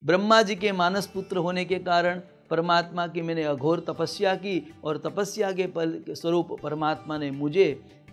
ब्रह्मा जी के मानस पुत्र होने के कारण परमात्मा की मैंने अघोर तपस्या की और तपस्या के फल के स्वरूप परमात्मा ने मुझे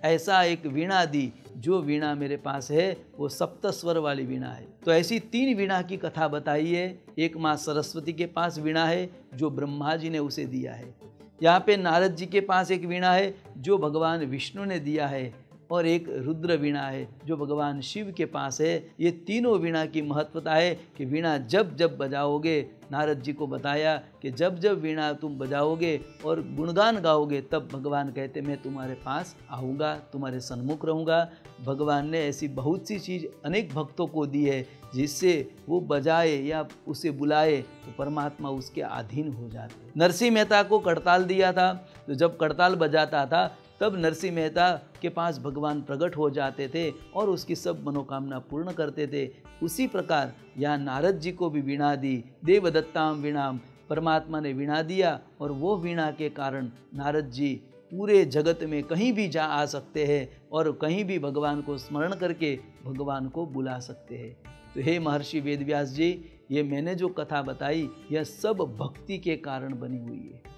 ऐसा एक वीणा दी, जो वीणा मेरे पास है वो सप्त स्वर वाली वीणा है। तो ऐसी 3 वीणा की कथा बताई है। एक माँ सरस्वती के पास वीणा है जो ब्रह्मा जी ने उसे दिया है। यहाँ पे नारद जी के पास एक वीणा है जो भगवान विष्णु ने दिया है, और एक रुद्र वीणा है जो भगवान शिव के पास है। ये तीनों वीणा की महत्वता है कि वीणा जब जब बजाओगे, नारद जी को बताया कि जब जब वीणा तुम बजाओगे और गुणगान गाओगे, तब भगवान कहते मैं तुम्हारे पास आऊँगा, तुम्हारे सन्मुख रहूँगा। भगवान ने ऐसी बहुत सी चीज़ अनेक भक्तों को दी है जिससे वो बजाए या उसे बुलाए तो परमात्मा उसके अधीन हो जाते। नरसिंह मेहता को करताल दिया था, तो जब करताल बजाता था तब नरसिंह मेहता के पास भगवान प्रकट हो जाते थे और उसकी सब मनोकामना पूर्ण करते थे। उसी प्रकार यहाँ नारद जी को भी वीणा दी, देवदत्ताम वीणाम, परमात्मा ने वीणा दिया और वो वीणा के कारण नारद जी पूरे जगत में कहीं भी जा आ सकते हैं और कहीं भी भगवान को स्मरण करके भगवान को बुला सकते हैं। तो हे महर्षि वेदव्यास जी, ये मैंने जो कथा बताई यह सब भक्ति के कारण बनी हुई है।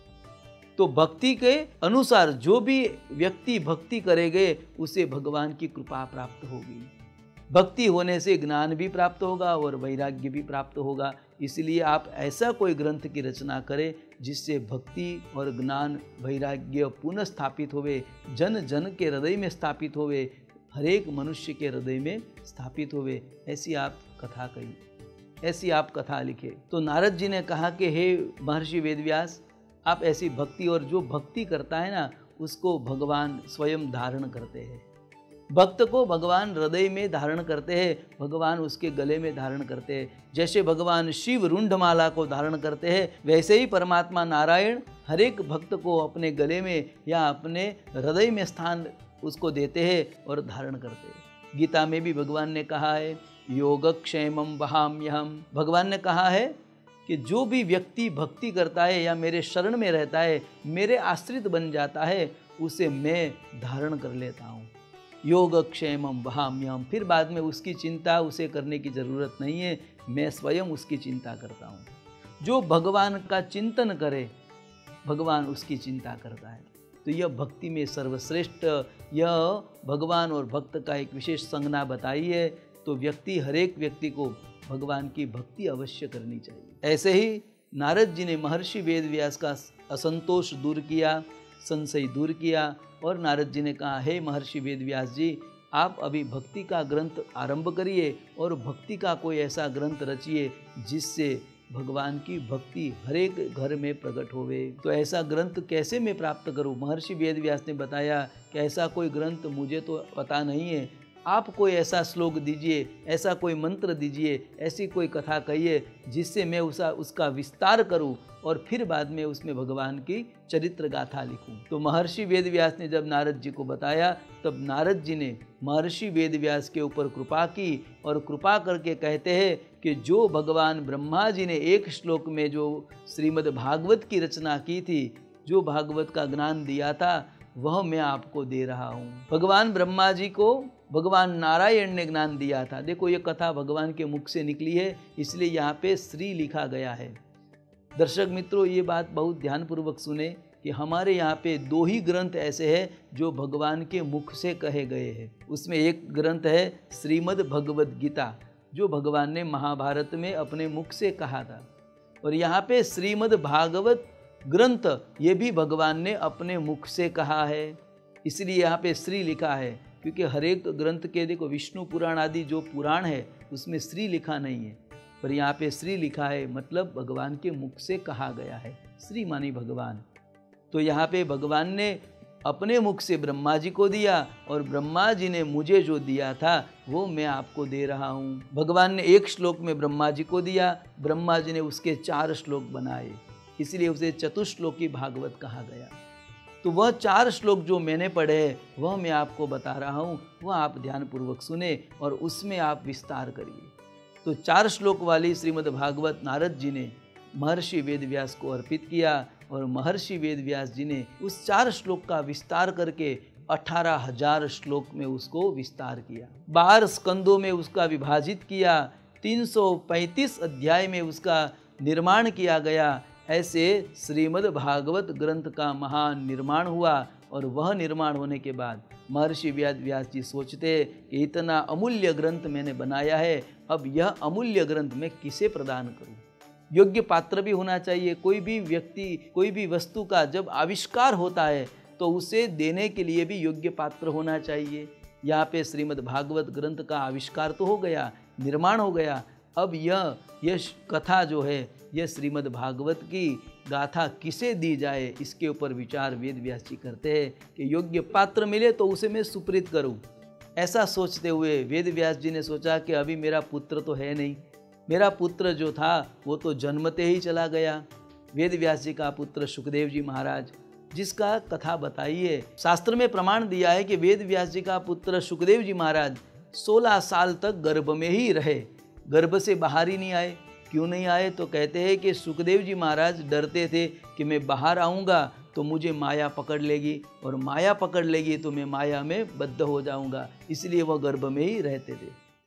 तो भक्ति के अनुसार जो भी व्यक्ति भक्ति करेंगे उसे भगवान की कृपा प्राप्त होगी। भक्ति होने से ज्ञान भी प्राप्त होगा और वैराग्य भी प्राप्त होगा। इसलिए आप ऐसा कोई ग्रंथ की रचना करें जिससे भक्ति और ज्ञान वैराग्य पुनः स्थापित होवे, जन जन के हृदय में स्थापित होवे, हर एक मनुष्य के हृदय में स्थापित होवे। ऐसी आप कथा कही, ऐसी आप कथा लिखे। तो नारद जी ने कहा कि हे महर्षि वेदव्यास, आप ऐसी भक्ति, और जो भक्ति करता है ना उसको भगवान स्वयं धारण करते हैं। भक्त को भगवान हृदय में धारण करते हैं, भगवान उसके गले में धारण करते हैं। जैसे भगवान शिव रुंडमाला को धारण करते हैं, वैसे ही परमात्मा नारायण हर एक भक्त को अपने गले में या अपने हृदय में स्थान उसको देते हैं और धारण करते हैं। गीता में भी भगवान ने कहा है योगक्षेमं वहाम्यहम्। भगवान ने कहा है कि जो भी व्यक्ति भक्ति करता है या मेरे शरण में रहता है, मेरे आश्रित बन जाता है, उसे मैं धारण कर लेता हूँ। योगक्षेमं वहाम्यहम्। फिर बाद में उसकी चिंता उसे करने की ज़रूरत नहीं है, मैं स्वयं उसकी चिंता करता हूँ। जो भगवान का चिंतन करे भगवान उसकी चिंता करता है। तो यह भक्ति में सर्वश्रेष्ठ, यह भगवान और भक्त का एक विशेष संज्ञा बताई है। तो व्यक्ति, हर एक व्यक्ति को भगवान की भक्ति अवश्य करनी चाहिए। ऐसे ही नारद जी ने महर्षि वेदव्यास का असंतोष दूर किया, संशय दूर किया, और नारद जी ने कहा हे महर्षि वेदव्यास जी, आप अभी भक्ति का ग्रंथ आरंभ करिए और भक्ति का कोई ऐसा ग्रंथ रचिए जिससे भगवान की भक्ति हर एक घर में प्रकट होवे। तो ऐसा ग्रंथ कैसे मैं प्राप्त करूं? महर्षि वेदव्यास ने बताया कि ऐसा कोई ग्रंथ मुझे तो पता नहीं है, आप कोई ऐसा श्लोक दीजिए, ऐसा कोई मंत्र दीजिए, ऐसी कोई कथा कहिए जिससे मैं उसका विस्तार करूं और फिर बाद में उसमें भगवान की चरित्र गाथा लिखूं। तो महर्षि वेदव्यास ने जब नारद जी को बताया, तब नारद जी ने महर्षि वेदव्यास के ऊपर कृपा की और कृपा करके कहते हैं कि जो भगवान ब्रह्मा जी ने एक श्लोक में जो श्रीमद् भागवत की रचना की थी, जो भागवत का ज्ञान दिया था, वह मैं आपको दे रहा हूँ। भगवान ब्रह्मा जी को भगवान नारायण ने ज्ञान दिया था। देखो ये कथा भगवान के मुख से निकली है, इसलिए यहाँ पे श्री लिखा गया है। दर्शक मित्रों, ये बात बहुत ध्यानपूर्वक सुने कि हमारे यहाँ पे 2 ही ग्रंथ ऐसे हैं जो भगवान के मुख से कहे गए हैं। उसमें एक ग्रंथ है श्रीमद् भगवद गीता, जो भगवान ने महाभारत में अपने मुख से कहा था, और यहाँ पे श्रीमद् भागवत ग्रंथ ये भी भगवान ने अपने मुख से कहा है, इसलिए यहाँ पे श्री लिखा है। क्योंकि हर एक ग्रंथ के, देखो विष्णु पुराण आदि जो पुराण है उसमें श्री लिखा नहीं है, पर यहाँ पे श्री लिखा है, मतलब भगवान के मुख से कहा गया है। श्री मानी भगवान। तो यहाँ पे भगवान ने अपने मुख से ब्रह्मा जी को दिया और ब्रह्मा जी ने मुझे जो दिया था वो मैं आपको दे रहा हूँ। भगवान ने एक श्लोक में ब्रह्मा जी को दिया, ब्रह्मा जी ने उसके 4 श्लोक बनाए, इसलिए उसे चतुश्लोकी भागवत कहा गया। तो वह 4 श्लोक जो मैंने पढ़े वह मैं आपको बता रहा हूँ, वह आप ध्यानपूर्वक सुने और उसमें आप विस्तार करिए। तो 4 श्लोक वाली श्रीमद् भागवत नारद जी ने महर्षि वेदव्यास को अर्पित किया और महर्षि वेदव्यास जी ने उस 4 श्लोक का विस्तार करके 18,000 श्लोक में उसको विस्तार किया, 12 स्कंदों में उसका विभाजित किया। 335 अध्याय में उसका निर्माण किया गया। ऐसे श्रीमद् भागवत ग्रंथ का महान निर्माण हुआ और वह निर्माण होने के बाद महर्षि व्यास जी सोचते कि इतना अमूल्य ग्रंथ मैंने बनाया है, अब यह अमूल्य ग्रंथ मैं किसे प्रदान करूं। योग्य पात्र भी होना चाहिए। कोई भी व्यक्ति, कोई भी वस्तु का जब आविष्कार होता है तो उसे देने के लिए भी योग्य पात्र होना चाहिए। यहाँ पे श्रीमद् भागवत ग्रंथ का आविष्कार तो हो गया, निर्माण हो गया। अब यह कथा जो है, यह श्रीमद् भागवत की गाथा किसे दी जाए, इसके ऊपर विचार वेद व्यास जी करते हैं कि योग्य पात्र मिले तो उसे मैं सुप्रीत करूं। ऐसा सोचते हुए वेद व्यास जी ने सोचा कि अभी मेरा पुत्र तो है नहीं, मेरा पुत्र जो था वो तो जन्मते ही चला गया। वेद व्यास जी का पुत्र सुखदेव जी महाराज, जिसका कथा बताई है, शास्त्र में प्रमाण दिया है कि वेद व्यास जी का पुत्र सुखदेव जी महाराज 16 साल तक गर्भ में ही रहे, गर्भ से बाहर ही नहीं आए। क्यों नहीं आए? तो कहते हैं कि सुखदेव जी महाराज डरते थे कि मैं बाहर आऊँगा तो मुझे माया पकड़ लेगी, और माया पकड़ लेगी तो मैं माया में बद्ध हो जाऊँगा, इसलिए वह गर्भ में ही रहते थे।